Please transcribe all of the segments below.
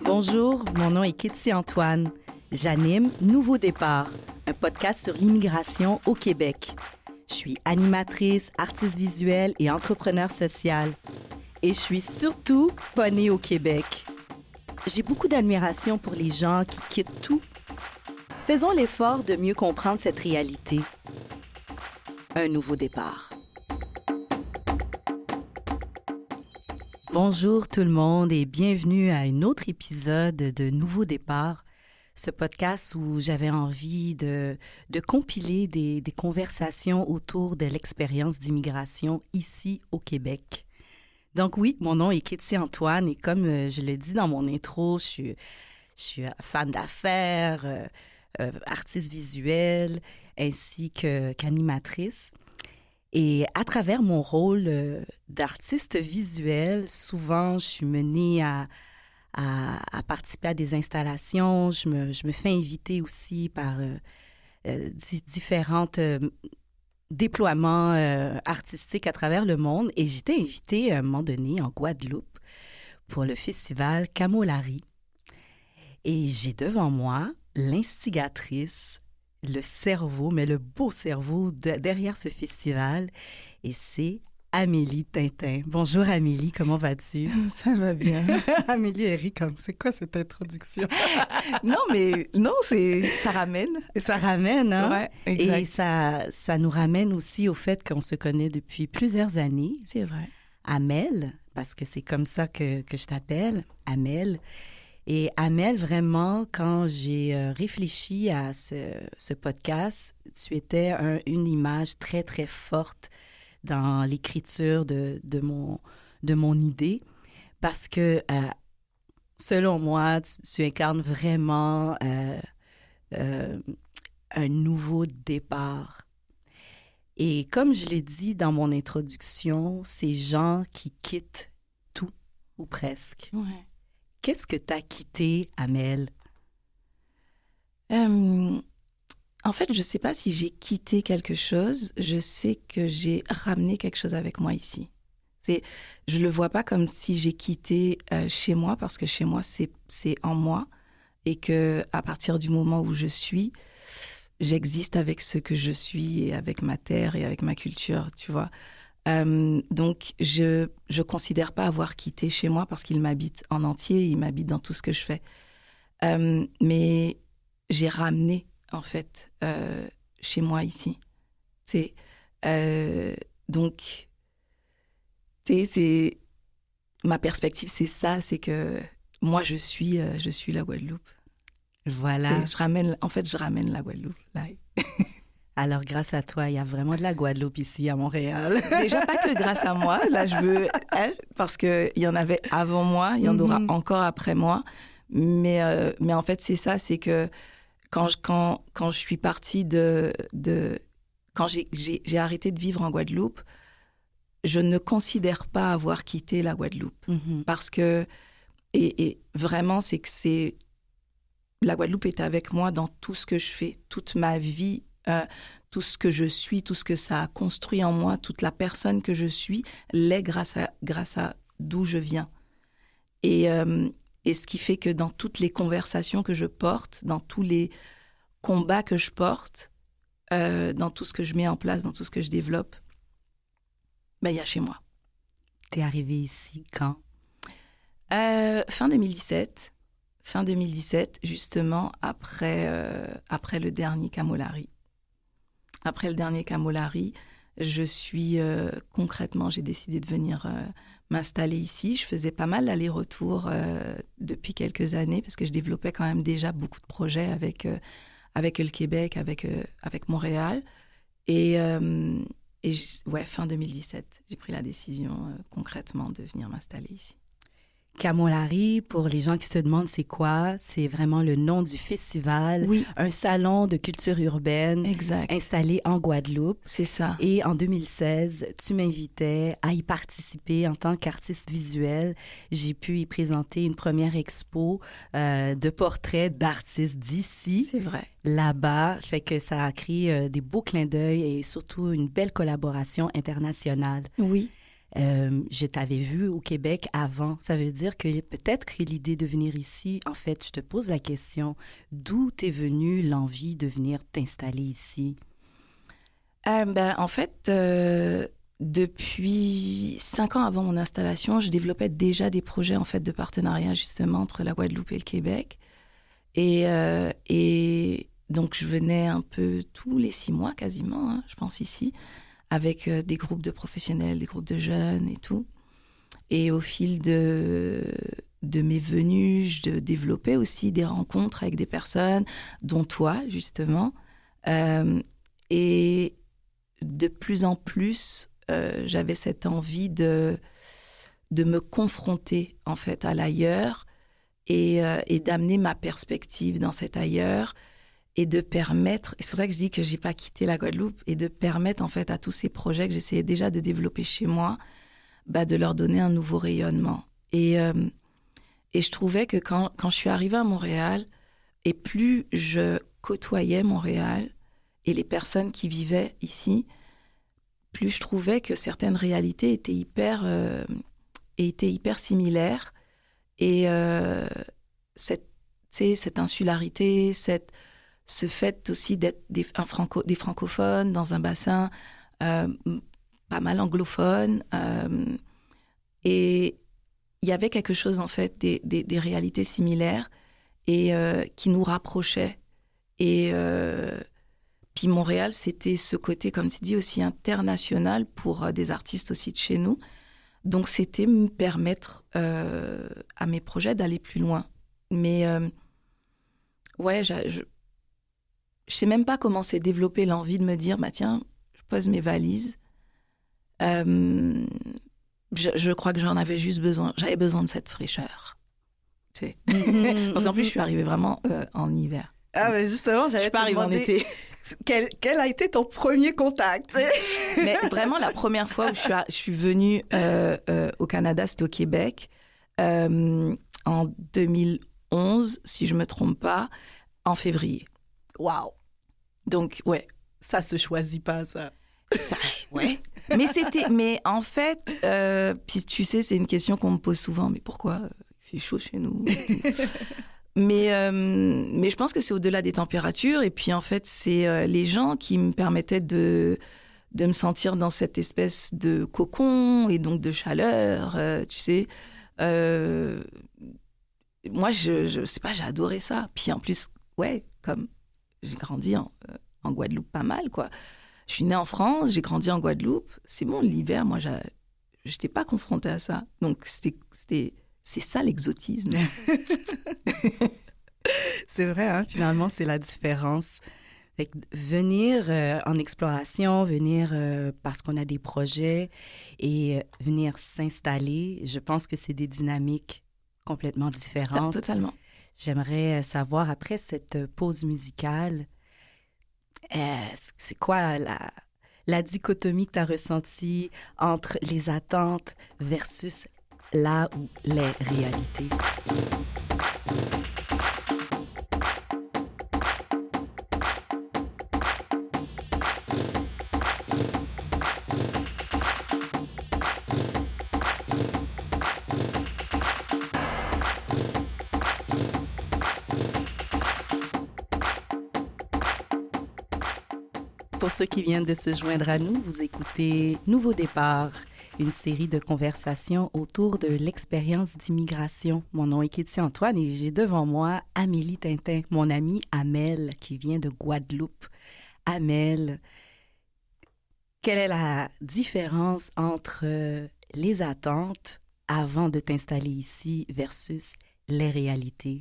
Bonjour, mon nom est Kitty Antoine. J'anime Nouveau Départ, un podcast sur l'immigration au Québec. Je suis animatrice, artiste visuelle et entrepreneur social. Et je suis surtout pas née au Québec. J'ai beaucoup d'admiration pour les gens qui quittent tout. Faisons l'effort de mieux comprendre cette réalité. Un nouveau départ. Bonjour tout le monde et bienvenue à un autre épisode de Nouveau Départ, ce podcast où j'avais envie de compiler des conversations autour de l'expérience d'immigration ici au Québec. Donc oui, mon nom est Kitty Antoine et comme je le dis dans mon intro, je suis femme d'affaires, artiste visuelle ainsi qu'animatrice. Et à travers mon rôle d'artiste visuel, souvent, je suis menée à participer à des installations. Je me fais inviter aussi par différents déploiements artistiques à travers le monde. Et j'étais invitée à un moment donné en Guadeloupe pour le festival Camolari. Et j'ai devant moi l'instigatrice, le cerveau, mais le beau cerveau derrière ce festival, et c'est Amélie Tintin. Bonjour Amélie, comment vas-tu? Ça va bien. Amélie, elle rit comme, c'est quoi cette introduction? Non, ça ramène. Ça ramène, hein? Ouais, exact. Et ça nous ramène aussi au fait qu'on se connaît depuis plusieurs années. C'est vrai. Amel, parce que c'est comme ça que je t'appelle, Amel. Et Amel, vraiment, quand j'ai réfléchi à ce podcast, tu étais une image très, très forte dans l'écriture de mon idée parce que, selon moi, tu incarnes vraiment un nouveau départ. Et comme je l'ai dit dans mon introduction, ces gens qui quittent tout, ou presque. Ouais. Qu'est-ce que t'as quitté, Amel? En fait, je ne sais pas si j'ai quitté quelque chose. Je sais que j'ai ramené quelque chose avec moi ici. Je ne le vois pas comme si j'ai quitté chez moi, parce que chez moi, c'est en moi. Et qu'à partir du moment où je suis, j'existe avec ce que je suis et avec ma terre et avec ma culture, tu vois. Donc, je considère pas avoir quitté chez moi parce qu'il m'habite en entier, il m'habite dans tout ce que je fais. Mais j'ai ramené, en fait, chez moi ici. Donc, c'est ma perspective, c'est ça, c'est que moi, je suis la Guadeloupe. Voilà. Je ramène la Guadeloupe, là. Alors, grâce à toi, il y a vraiment de la Guadeloupe ici à Montréal. Déjà, pas que grâce à moi. Là, je veux elle, parce qu'il y en avait avant moi, il y en aura encore après moi. Mais en fait, c'est ça, c'est que quand je suis partie quand j'ai arrêté de vivre en Guadeloupe, je ne considère pas avoir quitté la Guadeloupe. Parce que, et vraiment, la Guadeloupe est avec moi dans tout ce que je fais, toute ma vie, tout ce que je suis, tout ce que ça a construit en moi, toute la personne que je suis, l'est grâce à d'où je viens. Et ce qui fait que dans toutes les conversations que je porte, dans tous les combats que je porte, dans tout ce que je mets en place, dans tout ce que je développe, il y a chez moi. T'es arrivée ici quand? Fin 2017. Fin 2017, justement, après le dernier Camolari. Après le dernier Camolari, concrètement, j'ai décidé de venir m'installer ici. Je faisais pas mal d'aller-retour depuis quelques années parce que je développais quand même déjà beaucoup de projets avec le Québec, avec Montréal. Et fin 2017, j'ai pris la décision concrètement de venir m'installer ici. Camolari, pour les gens qui se demandent c'est quoi, c'est vraiment le nom du festival, oui. Un salon de culture urbaine exact. Installé en Guadeloupe. C'est ça. Et en 2016, tu m'invitais à y participer en tant qu'artiste visuel. J'ai pu y présenter une première expo de portraits d'artistes d'ici. C'est vrai. Là-bas, fait que ça a créé des beaux clins d'œil et surtout une belle collaboration internationale. Oui. Je t'avais vu au Québec avant. Ça veut dire que peut-être que l'idée de venir ici, en fait, je te pose la question, d'où t'es venue l'envie de venir t'installer ici? En fait, depuis 5 ans avant mon installation, je développais déjà des projets en fait de partenariat justement entre la Guadeloupe et le Québec. Et donc, je venais un peu tous les 6 mois quasiment, hein, je pense ici, avec des groupes de professionnels, des groupes de jeunes et tout. Et au fil de mes venues, je développais aussi des rencontres avec des personnes, dont toi, justement. Et de plus en plus, j'avais cette envie de me confronter, en fait, à l'ailleurs et d'amener ma perspective dans cet ailleurs et de permettre, et c'est pour ça que je dis que j'ai pas quitté la Guadeloupe, et de permettre, en fait, à tous ces projets que j'essayais déjà de développer chez moi, de leur donner un nouveau rayonnement. Et je trouvais que quand je suis arrivée à Montréal, et plus je côtoyais Montréal et les personnes qui vivaient ici, plus je trouvais que certaines réalités étaient hyper similaires. Et cette insularité, ce fait aussi d'être des francophones dans un bassin pas mal anglophone. Et il y avait quelque chose, en fait, des réalités similaires et qui nous rapprochaient. Et puis Montréal, c'était ce côté, comme tu dis, aussi international pour des artistes aussi de chez nous. Donc, c'était me permettre à mes projets d'aller plus loin. Mais ouais, je sais même pas comment s'est développée l'envie de me dire, tiens, je pose mes valises. Je crois que j'avais besoin de cette fraîcheur. Tu sais. Parce qu'en plus, je suis arrivée vraiment en hiver. Ah, mais justement, j'allais te demander... en été. Quel a été ton premier contact? Mais vraiment, la première fois où je suis venue au Canada, c'était au Québec, en 2011, si je ne me trompe pas, en février. Waouh! Donc, ouais. Ça se choisit pas, ça. Ça, ouais. Mais en fait, puis tu sais, c'est une question qu'on me pose souvent. Mais pourquoi il fait chaud chez nous? Mais je pense que c'est au-delà des températures. Et puis, en fait, c'est les gens qui me permettaient de me sentir dans cette espèce de cocon et donc de chaleur, tu sais. Moi, je sais pas, j'ai adoré ça. Puis en plus, ouais, comme j'ai grandi en Guadeloupe pas mal, quoi. Je suis née en France, j'ai grandi en Guadeloupe. C'est bon, l'hiver, moi, je n'étais pas confrontée à ça. Donc, c'est ça l'exotisme. C'est vrai, hein? Finalement, c'est la différence. Fait que venir en exploration, venir parce qu'on a des projets et venir s'installer, je pense que c'est des dynamiques complètement différentes. Totalement. J'aimerais savoir, après cette pause musicale, c'est quoi la dichotomie que tu as ressentie entre les attentes versus là où les réalités? Pour ceux qui viennent de se joindre à nous, vous écoutez Nouveau Départ, une série de conversations autour de l'expérience d'immigration. Mon nom est Kétie Antoine et j'ai devant moi Amélie Tintin, mon amie Amel, qui vient de Guadeloupe. Amel, quelle est la différence entre les attentes avant de t'installer ici versus les réalités?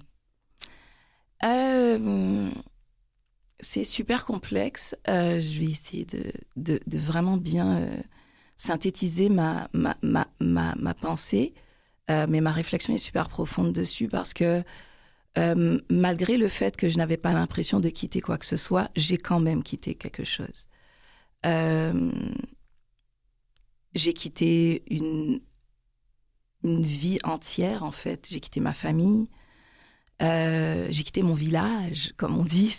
C'est super complexe. Je vais essayer de vraiment bien synthétiser ma pensée, mais ma réflexion est super profonde dessus parce que malgré le fait que je n'avais pas l'impression de quitter quoi que ce soit, j'ai quand même quitté quelque chose. J'ai quitté une vie entière, en fait. J'ai quitté ma famille, j'ai quitté mon village, comme on dit,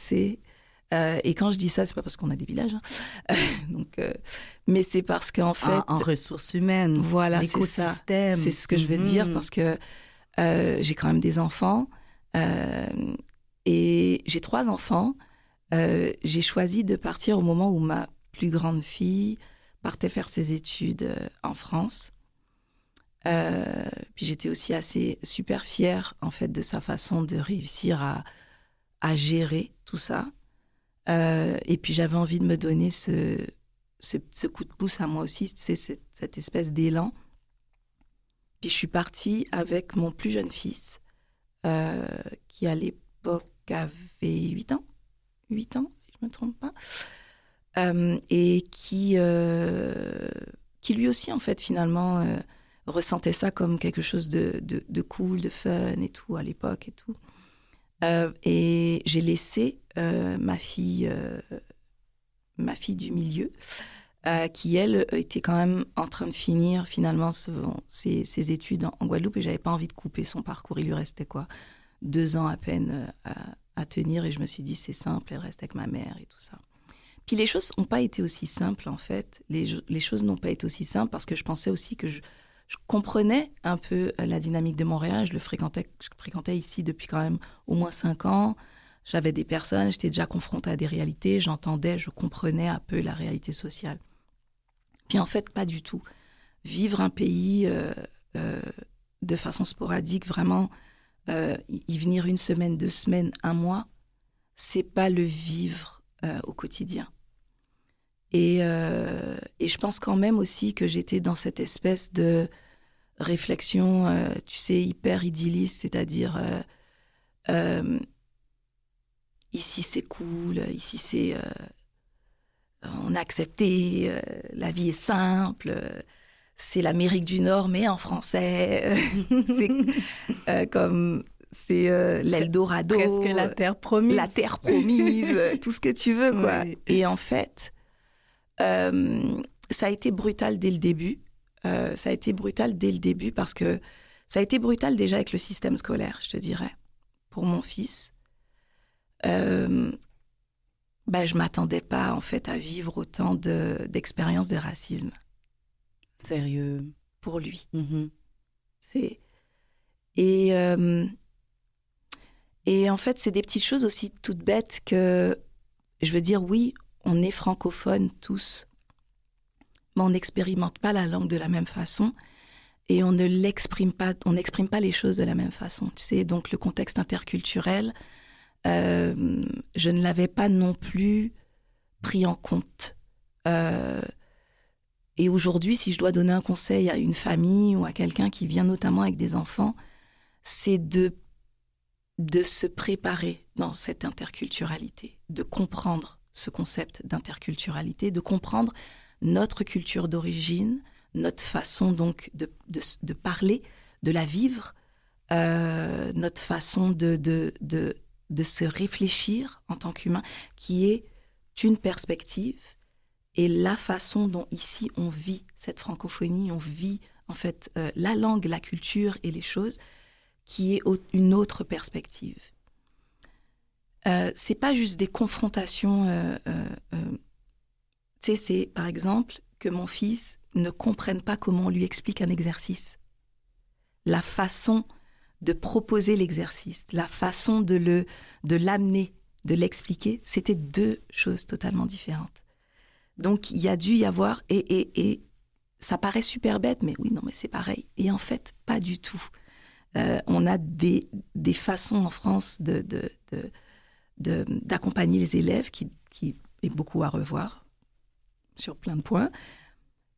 Et quand je dis ça, c'est pas parce qu'on a des villages, hein. Mais c'est parce qu'en fait... En ressources humaines, voilà, l'écosystème. C'est ce que je veux dire, parce que j'ai quand même des enfants. Et j'ai 3 enfants. J'ai choisi de partir au moment où ma plus grande fille partait faire ses études en France. Puis j'étais aussi super fière, en fait, de sa façon de réussir à gérer tout ça. Et puis j'avais envie de me donner ce coup de pouce à moi aussi, tu sais, cette espèce d'élan. Puis je suis partie avec mon plus jeune fils, qui à l'époque avait 8 ans, si je ne me trompe pas, et qui lui aussi, en fait, finalement, ressentait ça comme quelque chose de cool, de fun et tout, à l'époque et tout. Et j'ai laissé ma fille du milieu, qui, elle, était quand même en train de finir, finalement, ses études en Guadeloupe, et j'avais pas envie de couper son parcours. Il lui restait 2 ans à peine à tenir, et je me suis dit, c'est simple, elle reste avec ma mère et tout ça. Puis les choses n'ont pas été aussi simples, en fait. Les choses n'ont pas été aussi simples parce que je pensais aussi que je comprenais un peu la dynamique de Montréal. Je fréquentais ici depuis quand même au moins 5 ans. J'avais des personnes, j'étais déjà confrontée à des réalités, j'entendais, je comprenais un peu la réalité sociale. Puis en fait, pas du tout. Vivre un pays de façon sporadique, vraiment, y venir 1 semaine, 2 semaines, 1 mois, c'est pas le vivre au quotidien. Et je pense quand même aussi que j'étais dans cette espèce de réflexion, tu sais, hyper idylliste, c'est-à-dire ici c'est cool, ici c'est... on a accepté, la vie est simple, c'est l'Amérique du Nord, mais en français, c'est comme... C'est l'Eldorado. Presque la terre promise. La terre promise, tout ce que tu veux, quoi. Oui. Et en fait, ça a été brutal dès le début. Ça a été brutal dès le début parce que ça a été brutal déjà avec le système scolaire, je te dirais. Pour mon fils, je m'attendais pas, en fait, à vivre autant d'expériences de racisme. Sérieux. Pour lui. Mm-hmm. Et en fait, c'est des petites choses aussi toutes bêtes que, je veux dire, oui, on est francophones tous, mais on n'expérimente pas la langue de la même façon et on n'exprime pas les choses de la même façon. Tu sais, donc le contexte interculturel, je ne l'avais pas non plus pris en compte. Et aujourd'hui, si je dois donner un conseil à une famille ou à quelqu'un qui vient notamment avec des enfants, c'est de se préparer dans cette interculturalité, de comprendre ce concept d'interculturalité, de comprendre notre culture d'origine, notre façon donc de parler, de la vivre, notre façon de se réfléchir en tant qu'humain, qui est une perspective, et la façon dont ici on vit cette francophonie, on vit en fait la langue, la culture et les choses, qui est une autre perspective. C'est pas juste des confrontations. Tu sais, c'est par exemple que mon fils ne comprenne pas comment on lui explique un exercice. La façon de proposer l'exercice, la façon de l'amener, de l'expliquer, c'était 2 choses totalement différentes. Donc il y a dû y avoir, et ça paraît super bête, mais oui, non, mais c'est pareil. Et en fait, pas du tout. On a des façons en France d'accompagner les élèves qui est beaucoup à revoir sur plein de points.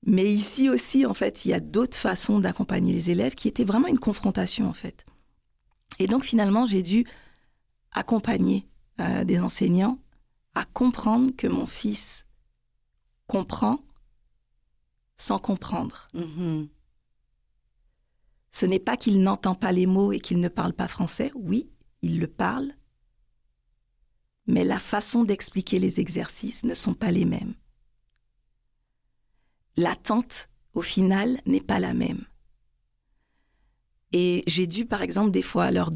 Mais ici aussi, en fait, il y a d'autres façons d'accompagner les élèves qui étaient vraiment une confrontation, en fait. Et donc, finalement, j'ai dû accompagner des enseignants à comprendre que mon fils comprend sans comprendre. Mm-hmm. Ce n'est pas qu'il n'entend pas les mots et qu'il ne parle pas français. Oui, il le parle. Mais la façon d'expliquer les exercices ne sont pas les mêmes. L'attente, au final, n'est pas la même. Et j'ai dû, par exemple, des fois leur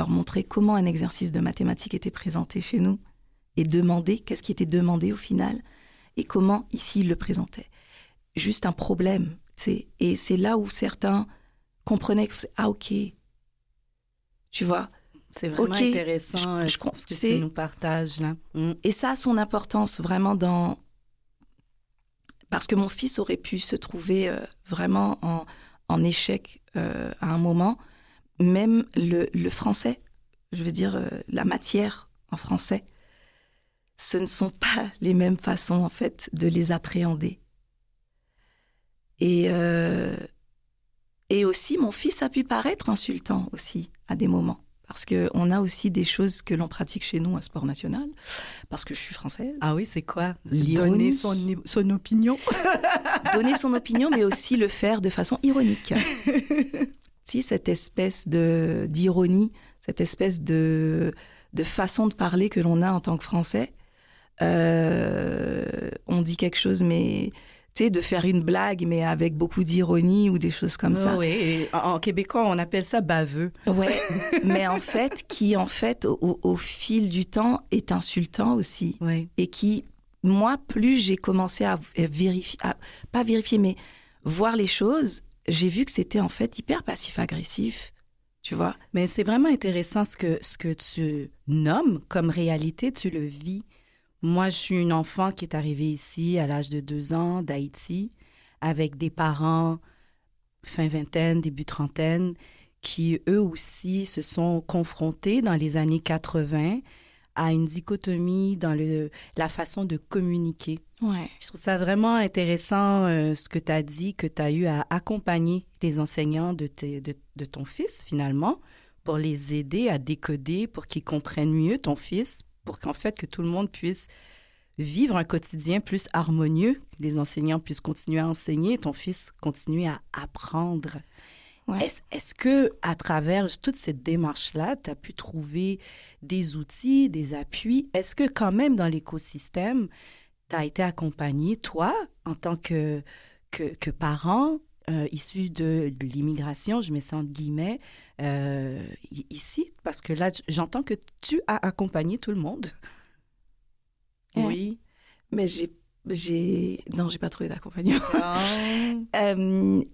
montrer comment un exercice de mathématiques était présenté chez nous. et demandé, qu'est-ce qui était demandé au final, et comment ici il le présentait. Juste un problème, et c'est là où certains comprenaient que, ah ok, tu vois. C'est vraiment intéressant ce que tu nous partages là. Et ça a son importance vraiment parce que mon fils aurait pu se trouver vraiment en échec à un moment. Même le français, je veux dire la matière en français, ce ne sont pas les mêmes façons en fait de les appréhender. Et aussi, mon fils a pu paraître insultant aussi à des moments. Parce qu'on a aussi des choses que l'on pratique chez nous à Sport National, parce que je suis française. Ah oui, c'est quoi? Donner son opinion. Donner son opinion, mais aussi le faire de façon ironique. Si, cette espèce d'ironie, cette espèce de façon de parler que l'on a en tant que Français, on dit quelque chose, mais... Tu sais, de faire une blague, mais avec beaucoup d'ironie ou des choses comme ça. Oui, en québécois, on appelle ça baveux. Ouais, mais en fait, au fil du temps, est insultant aussi. Oui. Et qui, moi, plus j'ai commencé à vérifier, pas vérifier, mais voir les choses, j'ai vu que c'était en fait hyper passif-agressif, tu vois. Mais c'est vraiment intéressant ce que tu nommes comme réalité, tu le vis. Moi, je suis une enfant qui est arrivée ici à l'âge de 2 ans d'Haïti avec des parents fin vingtaine, début trentaine qui, eux aussi, se sont confrontés dans les années 80 à une dichotomie dans la façon de communiquer. Ouais. Je trouve ça vraiment intéressant ce que tu as dit, que tu as eu à accompagner les enseignants de ton fils, finalement, pour les aider à décoder, pour qu'ils comprennent mieux ton fils, pour qu'en fait, que tout le monde puisse vivre un quotidien plus harmonieux, que les enseignants puissent continuer à enseigner et ton fils continuer à apprendre. Ouais. Est-ce que à travers toute cette démarche-là, tu as pu trouver des outils, des appuis? Est-ce que quand même dans l'écosystème, tu as été accompagné, toi, en tant que parent issu de l'immigration, je mets ça entre guillemets, ici? Parce que là, j'entends que tu as accompagné tout le monde. Oui, mais j'ai pas trouvé d'accompagnement.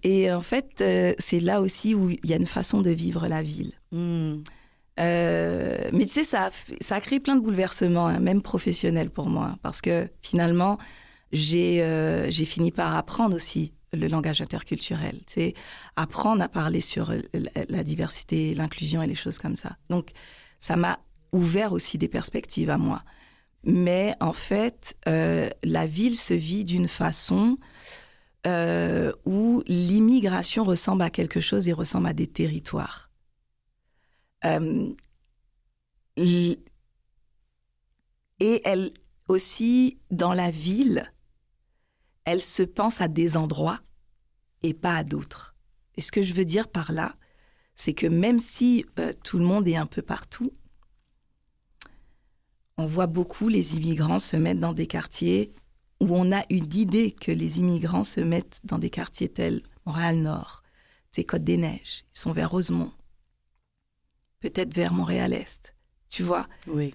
Et en fait, c'est là aussi où il y a une façon de vivre la ville. Mais tu sais, ça a créé plein de bouleversements, hein, même professionnels pour moi, parce que finalement, j'ai fini par apprendre aussi le langage interculturel, tu sais, apprendre à parler sur la diversité, l'inclusion et les choses comme ça. Donc, ça m'a ouvert aussi des perspectives à moi. Mais en fait, la ville se vit d'une façon où l'immigration ressemble à quelque chose et ressemble à des territoires. Et elle aussi, dans la ville, elle se pense à des endroits et pas à d'autres. Et ce que je veux dire par là, c'est que même si tout le monde est un peu partout, on voit beaucoup les immigrants se mettre dans des quartiers où on a une idée que les immigrants se mettent dans des quartiers tels Montréal-Nord, c'est Côte-des-Neiges, ils sont vers Rosemont, peut-être vers Montréal-Est, tu vois. Oui.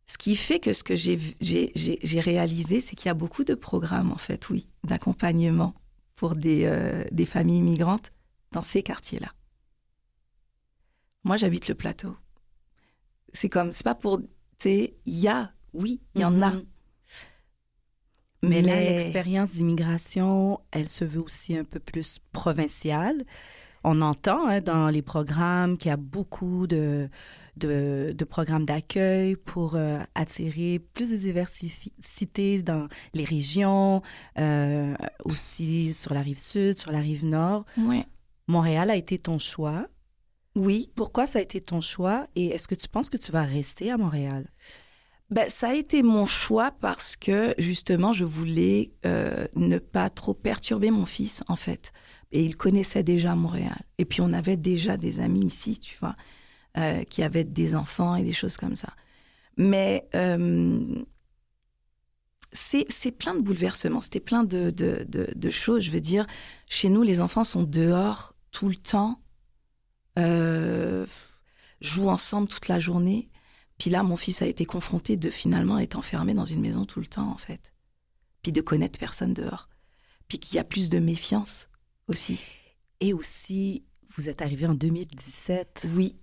Ce qui fait que ce que j'ai réalisé, c'est qu'il y a beaucoup de programmes, en fait, oui, d'accompagnement pour des familles immigrantes dans ces quartiers-là. Moi, j'habite le plateau. C'est pas pour... il y en a. Mais là, l'expérience d'immigration, elle se veut aussi un peu plus provinciale. On entend dans les programmes qu'il y a beaucoup de programmes d'accueil pour attirer plus de diversité dans les régions, aussi sur la rive sud, sur la rive nord. Ouais. Montréal a été ton choix. Oui. Pourquoi ça a été ton choix et est-ce que tu penses que tu vas rester à Montréal? Ça a été mon choix parce que, justement, je voulais ne pas trop perturber mon fils, en fait. Et il connaissait déjà Montréal. Et puis, on avait déjà des amis ici, tu vois, qui avaient des enfants et des choses comme ça. Mais c'est plein de bouleversements, c'était plein de choses. Je veux dire, chez nous, les enfants sont dehors tout le temps, jouent ensemble toute la journée. Puis là, mon fils a été confronté de finalement être enfermé dans une maison tout le temps, en fait. Puis de connaître personne dehors. Puis qu'il y a plus de méfiance aussi. Et aussi, vous êtes arrivé en 2017. Oui.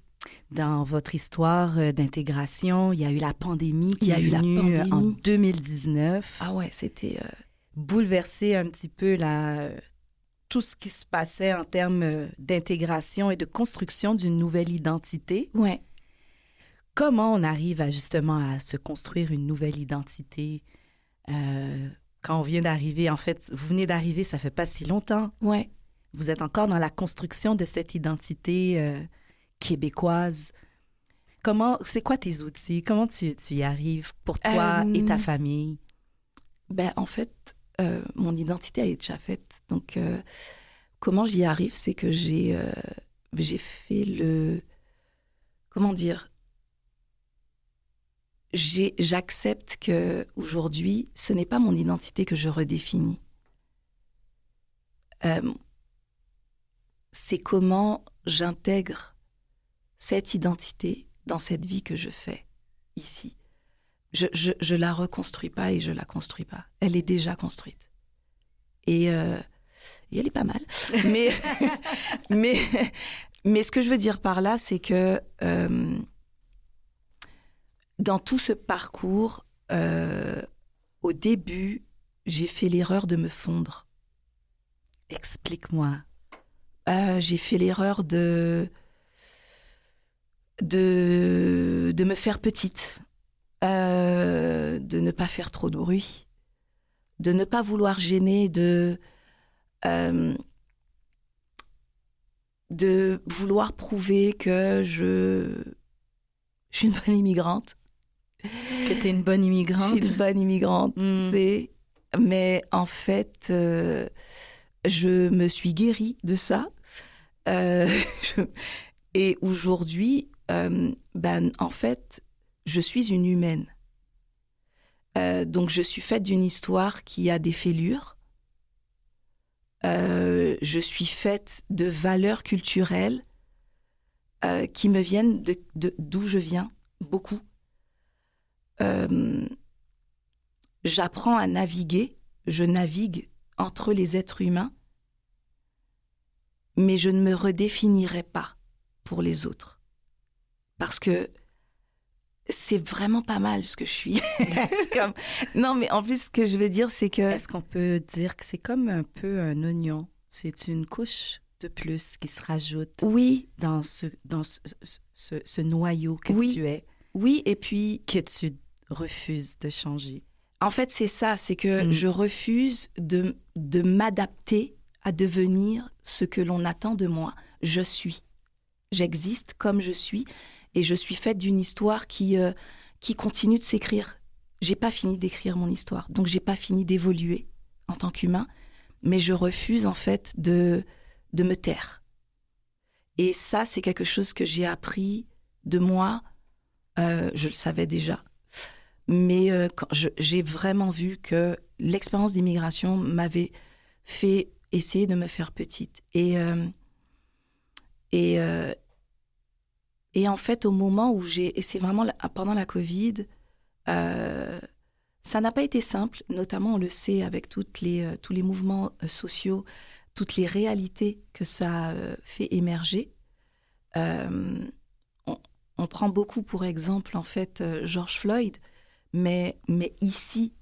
Dans votre histoire d'intégration, il y a eu la pandémie qui est venue en 2019. Ah ouais, c'était... Bouleverser un petit peu tout ce qui se passait en termes d'intégration et de construction d'une nouvelle identité. Ouais. Comment on arrive justement à se construire une nouvelle identité quand on vient d'arriver? En fait, vous venez d'arriver, ça fait pas si longtemps. Ouais. Vous êtes encore dans la construction de cette identité québécoise. C'est quoi tes outils? Comment tu y arrives pour toi et ta famille? Ben, en fait, mon identité elle est déjà faite. Donc, comment j'y arrive, c'est que j'ai fait le... Comment dire? J'accepte qu'aujourd'hui, ce n'est pas mon identité que je redéfinis. C'est comment j'intègre cette identité dans cette vie que je fais ici. Je la reconstruis pas et je la construis pas. Elle est déjà construite. Et elle est pas mal. Mais ce que je veux dire par là, c'est que dans tout ce parcours, au début, j'ai fait l'erreur de me fondre. Explique-moi. J'ai fait l'erreur de me faire petite, de ne pas faire trop de bruit, de ne pas vouloir gêner, de vouloir prouver que je suis une bonne immigrante. Que tu es une bonne immigrante. Je suis une bonne immigrante, tu sais. Mais en fait, je me suis guérie de ça. Et aujourd'hui, en fait, je suis une humaine. Donc, je suis faite d'une histoire qui a des fêlures. Je suis faite de valeurs culturelles qui me viennent d'où je viens, beaucoup. J'apprends à naviguer. Je navigue entre les êtres humains, mais je ne me redéfinirai pas pour les autres. Parce que c'est vraiment pas mal ce que je suis. Non, mais en plus, ce que je veux dire, c'est que... Est-ce qu'on peut dire que c'est comme un peu un oignon? C'est une couche de plus qui se rajoute dans ce noyau que tu es. Oui, et puis... Que tu refuses de changer. En fait, c'est ça, c'est que je refuse de m'adapter à devenir ce que l'on attend de moi. Je suis. J'existe comme je suis et je suis faite d'une histoire qui continue de s'écrire. J'ai pas fini d'écrire mon histoire, donc j'ai pas fini d'évoluer en tant qu'humain, mais je refuse en fait de me taire. Et ça, c'est quelque chose que j'ai appris de moi. Je le savais déjà. Mais quand j'ai vraiment vu que l'expérience d'immigration m'avait fait essayer de me faire petite. Et en fait, au moment où et c'est vraiment pendant la Covid, ça n'a pas été simple, notamment on le sait avec tous les mouvements sociaux, toutes les réalités que ça fait émerger. On prend beaucoup pour exemple, en fait, George Floyd, mais ici,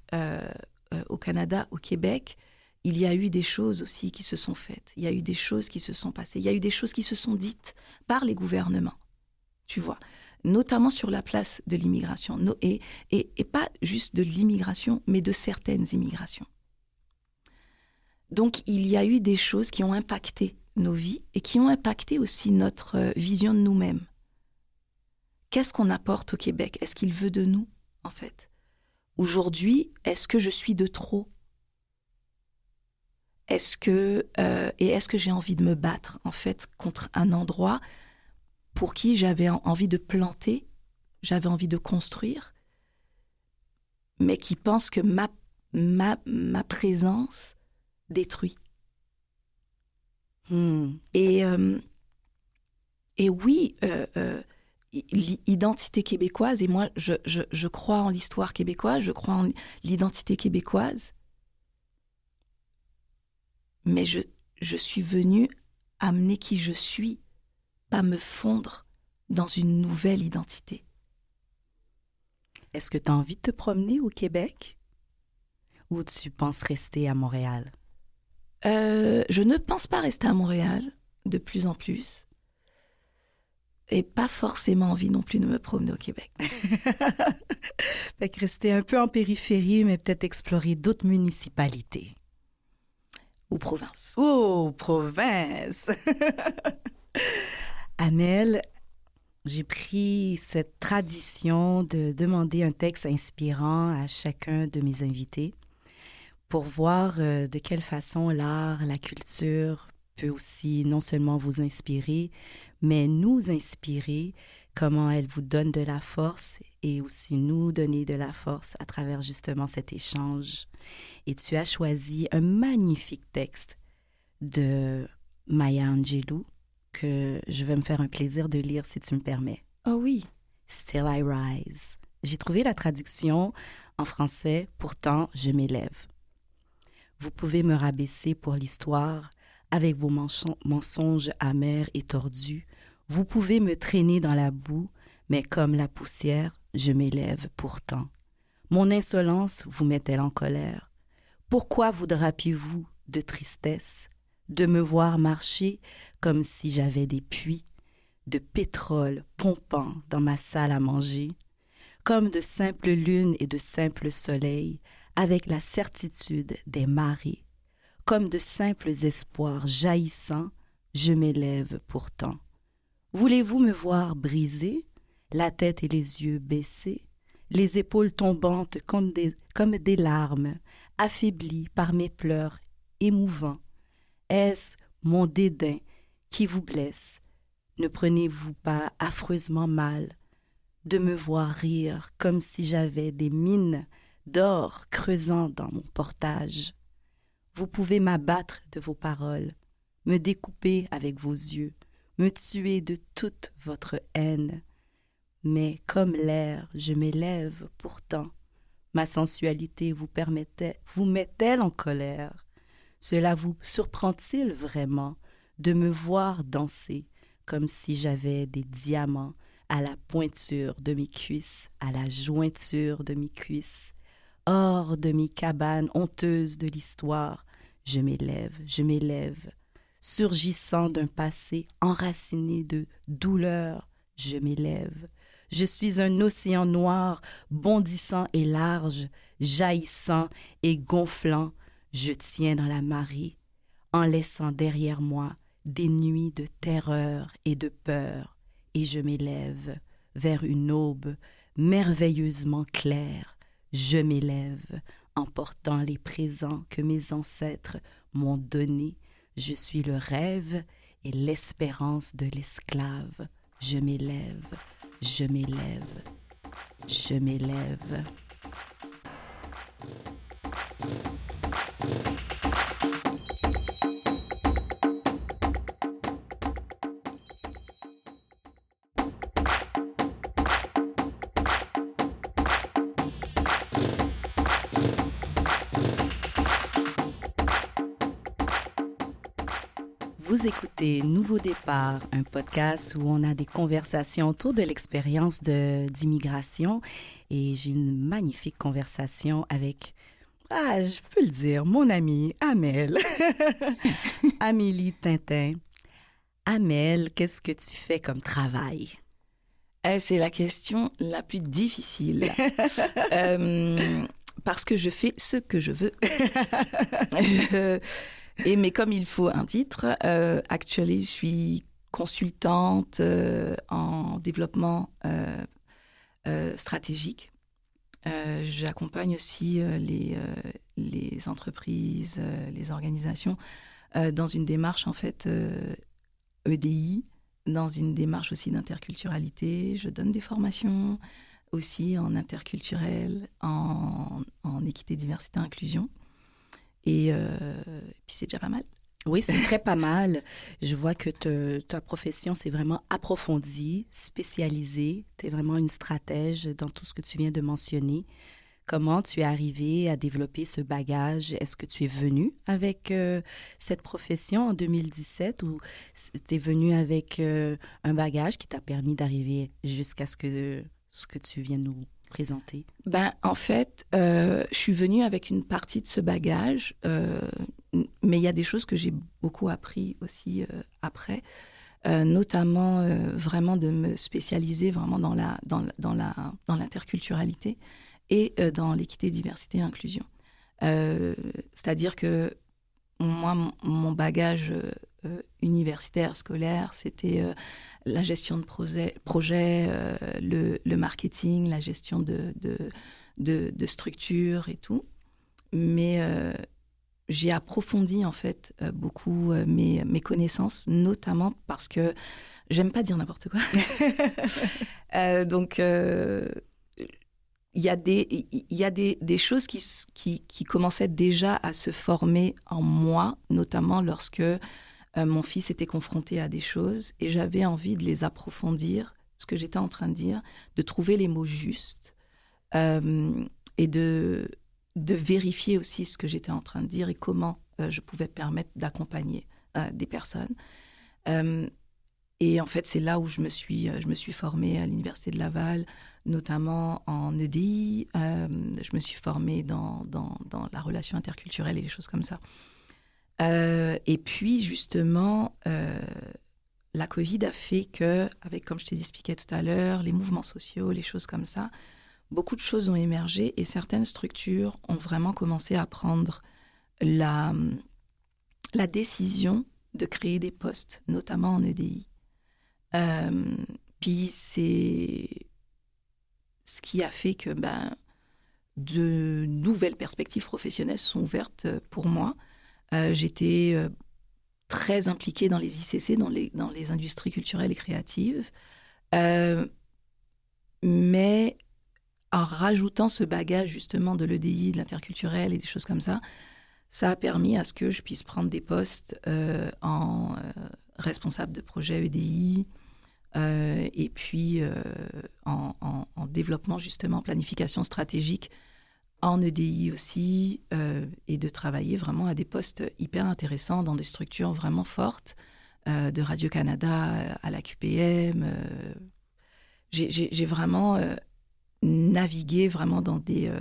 au Canada, au Québec, il y a eu des choses aussi qui se sont faites. Il y a eu des choses qui se sont passées. Il y a eu des choses qui se sont dites par les gouvernements, tu vois, notamment sur la place de l'immigration. Et pas juste de l'immigration, mais de certaines immigrations. Donc, il y a eu des choses qui ont impacté nos vies et qui ont impacté aussi notre vision de nous-mêmes. Qu'est-ce qu'on apporte au Québec? Est-ce qu'il veut de nous, en fait? Aujourd'hui, est-ce que je suis de trop? Est-ce que j'ai envie de me battre, en fait, contre un endroit pour qui j'avais envie de planter, j'avais envie de construire, mais qui pense que ma présence détruit. Et oui, l'identité québécoise, et moi, je crois en l'histoire québécoise, je crois en l'identité québécoise, mais je suis venue amener qui je suis, pas me fondre dans une nouvelle identité. Est-ce que tu as envie de te promener au Québec ou tu penses rester à Montréal? Je ne pense pas rester à Montréal de plus en plus. Et pas forcément envie non plus de me promener au Québec. Fait que rester un peu en périphérie, mais peut-être explorer d'autres municipalités. Ou province. Oh, province! Amel, j'ai pris cette tradition de demander un texte inspirant à chacun de mes invités pour voir de quelle façon l'art, la culture peut aussi non seulement vous inspirer, mais nous inspirer, comment elle vous donne de la force et aussi nous donner de la force à travers justement cet échange. Et tu as choisi un magnifique texte de Maya Angelou que je vais me faire un plaisir de lire si tu me permets. Oh oui. Still I rise. J'ai trouvé la traduction en français, pourtant je m'élève. Vous pouvez me rabaisser pour l'histoire avec vos mensonges amers et tordus. Vous pouvez me traîner dans la boue, mais comme la poussière, je m'élève pourtant. Mon insolence vous met-elle en colère? Pourquoi vous drapiez-vous de tristesse de me voir marcher comme si j'avais des puits de pétrole pompant dans ma salle à manger, comme de simples lunes et de simples soleils, avec la certitude des marées, comme de simples espoirs jaillissants, je m'élève pourtant. Voulez-vous me voir briser, la tête et les yeux baissés, les épaules tombantes comme des larmes, affaiblies par mes pleurs émouvants? Est-ce mon dédain qui vous blesse? Ne prenez-vous pas affreusement mal de me voir rire comme si j'avais des mines d'or creusant dans mon portage? Vous pouvez m'abattre de vos paroles, me découper avec vos yeux, me tuer de toute votre haine. Mais comme l'air, je m'élève pourtant. Ma sensualité vous met-elle en colère? Cela vous surprend-il vraiment de me voir danser comme si j'avais des diamants à la pointure de mes cuisses, à la jointure de mes cuisses? Hors de mes cabanes honteuses de l'histoire, je m'élève, surgissant d'un passé enraciné de douleur, je m'élève. Je suis un océan noir, bondissant et large, jaillissant et gonflant, je tiens dans la marée, en laissant derrière moi des nuits de terreur et de peur, et je m'élève vers une aube merveilleusement claire. Je m'élève en portant les présents que mes ancêtres m'ont donnés. Je suis le rêve et l'espérance de l'esclave. Je m'élève, je m'élève, je m'élève. Vous écoutez Nouveau Départ, un podcast où on a des conversations autour de l'expérience d'immigration. Et j'ai une magnifique conversation avec, je peux le dire, mon amie Amel, Amélie Tintin. Amel, qu'est-ce que tu fais comme travail? C'est la question la plus difficile. Parce que je fais ce que je veux. Mais comme il faut un titre, actuellement, je suis consultante en développement stratégique. J'accompagne aussi les entreprises, les organisations dans une démarche en fait EDI, dans une démarche aussi d'interculturalité. Je donne des formations aussi en interculturel, en équité, diversité, inclusion. Et puis c'est déjà pas mal. Oui, c'est très pas mal. Je vois que ta profession, c'est vraiment approfondie, spécialisée. Tu es vraiment une stratège dans tout ce que tu viens de mentionner. Comment tu es arrivée à développer ce bagage? Est-ce que tu es venue avec cette profession en 2017 ou tu es venue avec un bagage qui t'a permis d'arriver jusqu'à ce que tu viens nous présenter? Ben, en fait, je suis venue avec une partie de ce bagage, mais il y a des choses que j'ai beaucoup appris aussi après, notamment vraiment de me spécialiser vraiment dans l'interculturalité et dans l'équité, diversité et inclusion. C'est-à-dire que moi, mon bagage universitaire, scolaire, c'était la gestion de projets, le marketing, la gestion de structures et tout. Mais j'ai approfondi en fait beaucoup mes connaissances, notamment parce que j'aime pas dire n'importe quoi. Donc il y a des choses qui commençaient déjà à se former en moi, notamment lorsque mon fils était confronté à des choses et j'avais envie de les approfondir, ce que j'étais en train de dire, de trouver les mots justes et de vérifier aussi ce que j'étais en train de dire et comment je pouvais permettre d'accompagner des personnes. Et en fait, c'est là où je me suis formée à l'Université de Laval, notamment en EDI. Je me suis formée dans la relation interculturelle et les choses comme ça. Et puis, justement, la Covid a fait que, avec, comme je t'ai expliqué tout à l'heure, les mouvements sociaux, les choses comme ça, beaucoup de choses ont émergé et certaines structures ont vraiment commencé à prendre la décision de créer des postes, notamment en EDI. Puis c'est ce qui a fait que de nouvelles perspectives professionnelles sont ouvertes pour moi. J'étais très impliquée dans les ICC, dans les industries culturelles et créatives, mais en rajoutant ce bagage justement de l'EDI, de l'interculturel et des choses comme ça, ça a permis à ce que je puisse prendre des postes en responsable de projet EDI, et puis en développement justement, planification stratégique en EDI aussi, et de travailler vraiment à des postes hyper intéressants dans des structures vraiment fortes, de Radio-Canada à la QPM. J'ai vraiment navigué vraiment dans des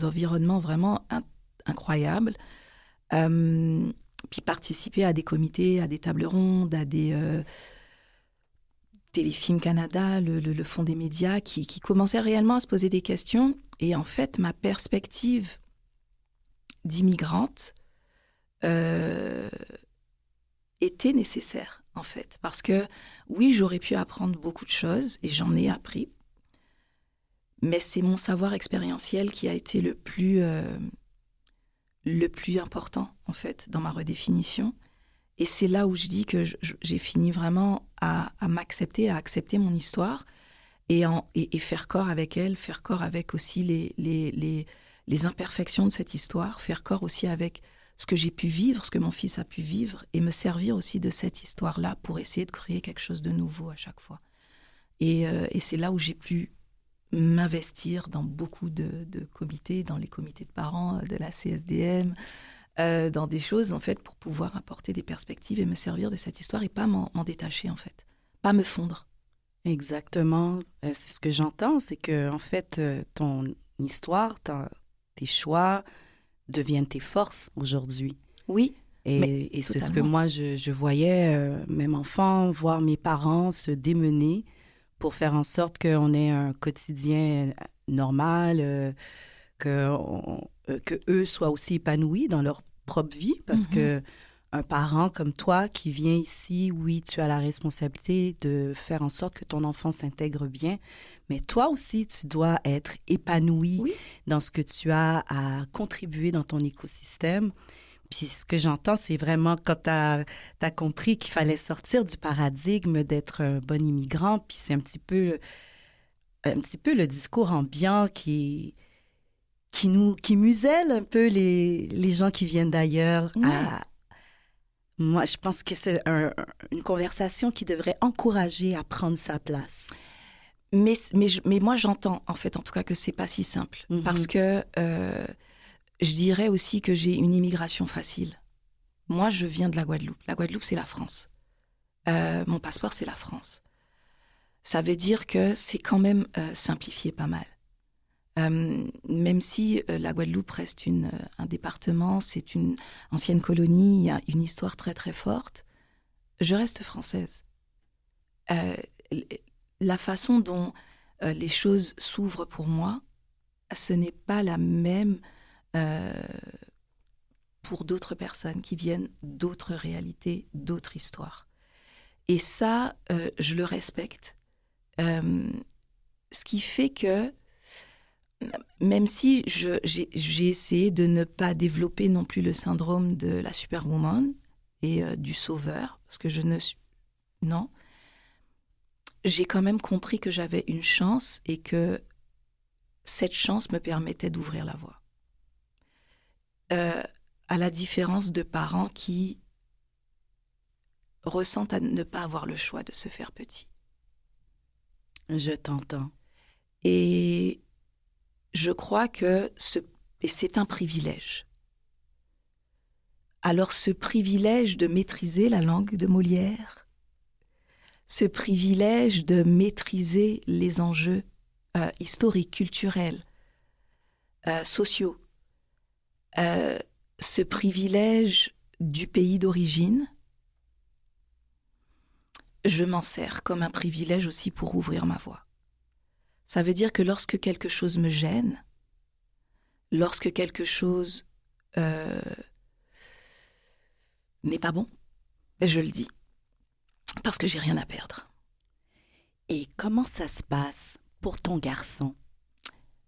environnements vraiment incroyables, puis participer à des comités, à des tables rondes, à des Téléfilm Canada, le Fonds des médias, qui commençaient réellement à se poser des questions. Et en fait, ma perspective d'immigrante était nécessaire, en fait. Parce que, oui, j'aurais pu apprendre beaucoup de choses, et j'en ai appris, mais c'est mon savoir expérientiel qui a été le plus important, en fait, dans ma redéfinition. Et c'est là où je dis que j'ai fini vraiment à m'accepter, à accepter mon histoire et faire corps avec elle, faire corps avec aussi les imperfections de cette histoire, faire corps aussi avec ce que j'ai pu vivre, ce que mon fils a pu vivre, et me servir aussi de cette histoire-là pour essayer de créer quelque chose de nouveau à chaque fois. Et c'est là où j'ai pu m'investir dans beaucoup de comités, dans les comités de parents de la CSDM, dans des choses, en fait, pour pouvoir apporter des perspectives et me servir de cette histoire et pas m'en détacher, en fait. Pas me fondre. Exactement. C'est ce que j'entends, c'est que, en fait, ton histoire, tes choix deviennent tes forces aujourd'hui. Oui. Et c'est ce que moi, je voyais, même enfant, voir mes parents se démener pour faire en sorte qu'on ait un quotidien normal, que eux soient aussi épanouis dans leur propre vie, parce que un parent comme toi qui vient ici, oui, tu as la responsabilité de faire en sorte que ton enfant s'intègre bien, mais toi aussi, tu dois être épanoui dans ce que tu as à contribuer dans ton écosystème. Puis ce que j'entends, c'est vraiment quand tu as compris qu'il fallait sortir du paradigme d'être un bon immigrant, puis c'est un petit peu le discours ambiant qui muselle un peu les gens qui viennent d'ailleurs Moi, je pense que c'est une conversation qui devrait encourager à prendre sa place. Mais moi, j'entends, en fait, en tout cas, que c'est pas si simple. Mm-hmm. Parce que je dirais aussi que j'ai une immigration facile. Moi, je viens de la Guadeloupe. La Guadeloupe, c'est la France. Mon passeport, c'est la France. Ça veut dire que c'est quand même simplifié pas mal. Même si la Guadeloupe reste un département, c'est une ancienne colonie, il y a une histoire très très forte, je reste française. La façon dont les choses s'ouvrent pour moi, ce n'est pas la même pour d'autres personnes qui viennent d'autres réalités, d'autres histoires. Et ça, je le respecte. Ce qui fait que même si j'ai essayé de ne pas développer non plus le syndrome de la superwoman et du sauveur, parce que je ne suis... Non. J'ai quand même compris que j'avais une chance et que cette chance me permettait d'ouvrir la voie. À la différence de parents qui ressentent à ne pas avoir le choix de se faire petit. Je t'entends. Et je crois que c'est un privilège. Alors ce privilège de maîtriser la langue de Molière, ce privilège de maîtriser les enjeux historiques, culturels, sociaux, ce privilège du pays d'origine, je m'en sers comme un privilège aussi pour ouvrir ma voie. Ça veut dire que lorsque quelque chose me gêne, lorsque quelque chose n'est pas bon, je le dis. Parce que j'ai rien à perdre. Et comment ça se passe pour ton garçon?